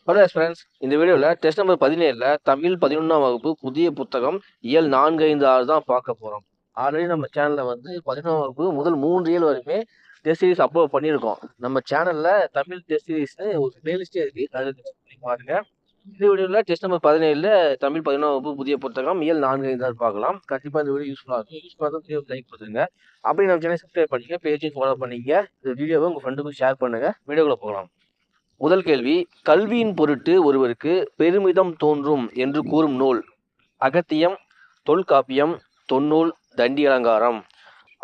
Hello friends, இந்த வீடியோவில் test number 17 Tamil 11ஆம் வகுப்பு புதிய புத்தகம் இயல் 4, 5, 6 தான் பார்க்க போகிறோம். ஆல்ரெடி நம்ம சேனலில் வந்து 11ஆம் வகுப்பு முதல் 3 இயல் வரைக்குமே டெஸ்ட் சீரிஸ் அப்லோட் பண்ணியிருக்கோம். நம்ம சேனலில் தமிழ் டெஸ்ட் சீரிஸ்னு ஒரு பிளேலிஸ்டே இருக்குது, அதில் பண்ணி பாருங்க. இந்த வீடியோவில் டெஸ்ட் நம்பர் 17 தமிழ் 11ஆம் வகுப்பு புதிய புத்தகம் இயல் 4, 5 6 பார்க்கலாம். கண்டிப்பாக இந்த வீடியோ யூஸ்ஃபுல்லாக இருக்கும். யூஸ்ஃபுல்லாக தான் லைக் கொடுத்துருங்க. அப்படி நம்ம சேனல் சப்ஸ்கிரைப் பண்ணிங்க, பேஜையும் ஃபாலோ பண்ணிங்க. இந்த வீடியோவை உங்கள் ஃப்ரெண்டுக்கும் ஷேர் பண்ணுங்கள். வீடியோக்குள்ளே போகலாம். முதல் கேள்வி, கல்வியின் பொருட்டு ஒருவருக்கு பெருமிதம் தோன்றும் என்று கூறும் நூல்? அகத்தியம், தொல்காப்பியம், தொன்னூல், தண்டி அலங்காரம்.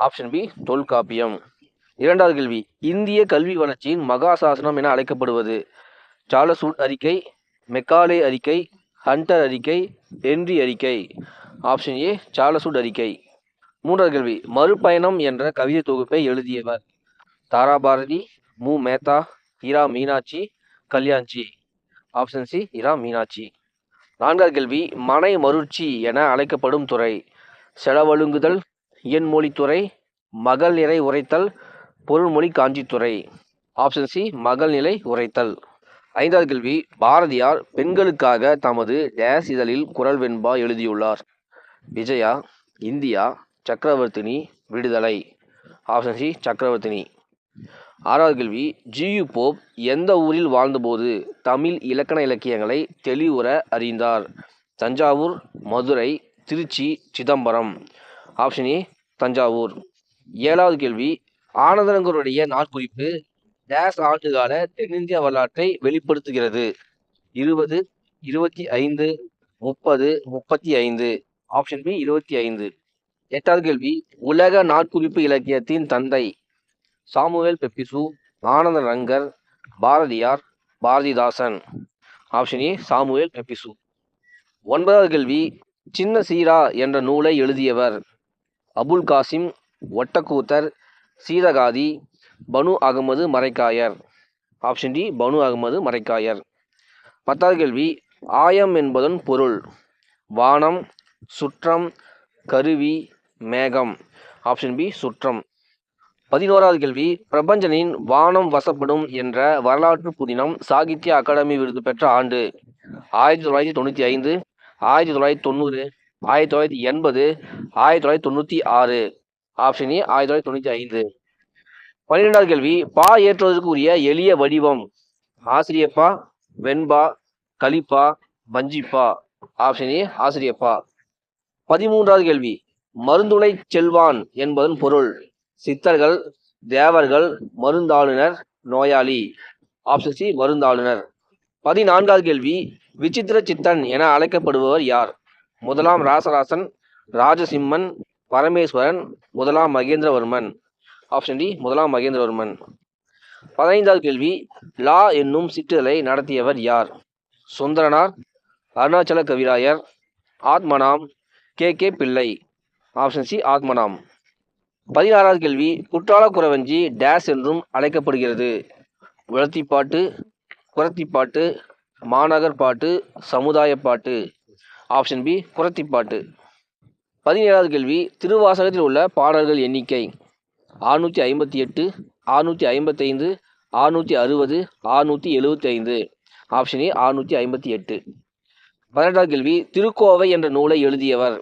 Option B Tolkappiyam. இரண்டாவது கேள்வி, இந்திய கல்வி வளர்ச்சியின் மகாசாசனம் என அழைக்கப்படுவது? சார்லஸ் வுட் அறிக்கை, மெக்காலே அறிக்கை, ஹண்டர் அறிக்கை, ஹென்றி அறிக்கை. ஆப்ஷன் ஏ சார்லஸ் வுட் அறிக்கை. மூன்றாவது கேள்வி, மறுபயணம் என்ற கவிதை தொகுப்பை எழுதியவர்? தாராபாரதி, மு மேத்தா, இரா மீனாட்சி, கல்யாண்ஜி. ஆப்ஷன் சி இரா மீனாட்சி. நான்காவது கேள்வி, மனை மருட்சி என அழைக்கப்படும் துறை? செலவொழுங்குதல், இயன்மொழித்துறை, மகள் நிறை உரைத்தல், பொருள்மொழி காஞ்சித்துறை. ஆப்ஷன் சி மகள் நிலை உரைத்தல். ஐந்தாவது கேள்வி, பாரதியார் பெண்களுக்காக தமது டேஸ் இதழில் குரல் வெண்பா எழுதியுள்ளார்? விஜயா, இந்தியா, சக்கரவர்த்தினி, விடுதலை. Option C Chakravarthini. ஆறாவது கேள்வி, ஜியு போப் எந்த ஊரில் வாழ்ந்தபோது தமிழ் இலக்கண இலக்கியங்களை தெளிவுற அறிந்தார்? தஞ்சாவூர், மதுரை, திருச்சி, சிதம்பரம். Option A Thanjavur. ஏழாவது கேள்வி, ஆனந்தரங்கருடைய நாட்குறிப்பு டேஸ் ஆண்டுகால தென்னிந்திய வரலாற்றை வெளிப்படுத்துகிறது? 20, 25, 30, 35. Option B 25. எட்டாவது கேள்வி, உலக நாட்குறிப்பு இலக்கியத்தின் தந்தை? Samuel Pepys, Anandarangar, Bharathiyar, Bharathidasan. Option A Samuel Pepys. ஒன்பதாவது கேள்வி, சின்ன சீரா என்ற நூலை எழுதியவர்? அபுல் காசிம், ஒட்டக்கூத்தர், சீதகாதி, பனு அகமது மரைக்காயர். Option D Banu Ahmed Maraikayar. பத்தாவது கேள்வி, ஆயம் என்பதன் பொருள்? வானம், சுற்றம், கருவி, மேகம். ஆப்ஷன் பி சுற்றம். 11வது கேள்வி, பிரபஞ்சனின் வானம் வசப்படும் என்ற வரலாற்று புதினம் சாகித்ய அகாடமி விருது பெற்ற ஆண்டு? 1995, 1990, 1980, 1996. Option A 1995. 12வது கேள்வி, பா ஏற்றுவதற்கு உரிய எளிய வடிவம்? ஆசிரியப்பா, வெண்பா, கலிப்பா, வஞ்சிப்பா. ஆப்ஷன் ஏ ஆசிரியப்பா. 13வது கேள்வி, மருந்துளை செல்வான் என்பதன் பொருள்? சித்தர்கள், தேவர்கள், மருந்தாளுநர், நோயாளி. Option C மருந்தாளுநர். 14வது கேள்வி, விசித்திர சித்தன் என அழைக்கப்படுபவர் யார்? முதலாம் ராசராசன், ராஜசிம்மன், பரமேஸ்வரன், முதலாம் மகேந்திரவர்மன். ஆப்ஷன் டி முதலாம் மகேந்திரவர்மன். 15வது கேள்வி, லா என்னும் சிற்றிதழை நடத்தியவர் யார்? Sundaranar, Arunachala Kavirayar, Atmanam, K Pillai. Option C Atmanam. 16வது கேள்வி, குற்றால குறவஞ்சி டேஸ் என்றும் அழைக்கப்படுகிறது? உழத்திப்பாட்டு, குறத்திப்பாட்டு, மாநகர் பாட்டு, சமுதாய பாட்டு. Option B குறத்திப்பாட்டு. 17வது கேள்வி, திருவாசகத்தில் உள்ள பாடல்கள் எண்ணிக்கை? 658, 655, 660, 675. Option A 658. 18வது கேள்வி, திருக்கோவை என்ற நூலை எழுதியவர்?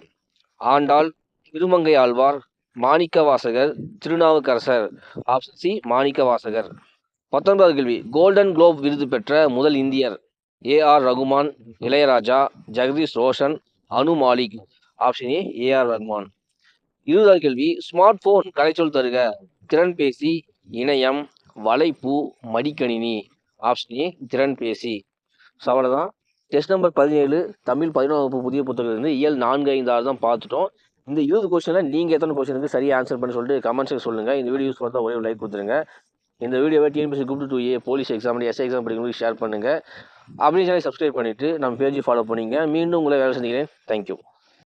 ஆண்டாள், திருமங்கை ஆழ்வார், மாணிக்கவாசகர், திருநாவுக்கரசர். Option C Manikkavasagar. 19வது கேள்வி, கோல்டன் குளோப் விருது பெற்ற முதல் இந்தியர்? A R. Rahman, Ilaiyaraaja, Jagdish Roshan, Anu Malik. Option A A R. Rahman. 20வது கேள்வி, ஸ்மார்ட் போன் கலைச்சொல் தருக? திறன்பேசி, இணையம், வலைப்பு, மடிக்கணினி. ஆப்ஷன் ஏ திறன்பேசி. ஸோ அவ்வளோதான். டெஸ்ட் நம்பர் 17 தமிழ் 11ஆம் வகுப்பு புதிய புத்தகத்திலிருந்து இயல் 4, 5, 6 தான் பார்த்துட்டோம். இந்த 20 கொஸ்டினில் நீங்கள் எத்தனை கொஸ்டினுக்கு சரியாக ஆன்சர் பண்ணி சொல்லிட்டு கமெண்ட்ஸுக்கு சொல்லுங்கள். இந்த வீடியோ யூஸ் பண்ணால் ஒரே லைக் கொடுத்துருங்க. இந்த வீடியோவை TNPSC group 2A police exam, SI exam படிக்கிறவங்களுக்கு ஷேர் பண்ணுங்கள். அப்படின்னு சொல்லி சப்ஸ்கிரைப் பண்ணிவிட்டு நம்ம பேஜை ஃபாலோ பண்ணிங்க. மீண்டும் உங்களை வேலை செஞ்சுக்கிறேன். தேங்க்யூ.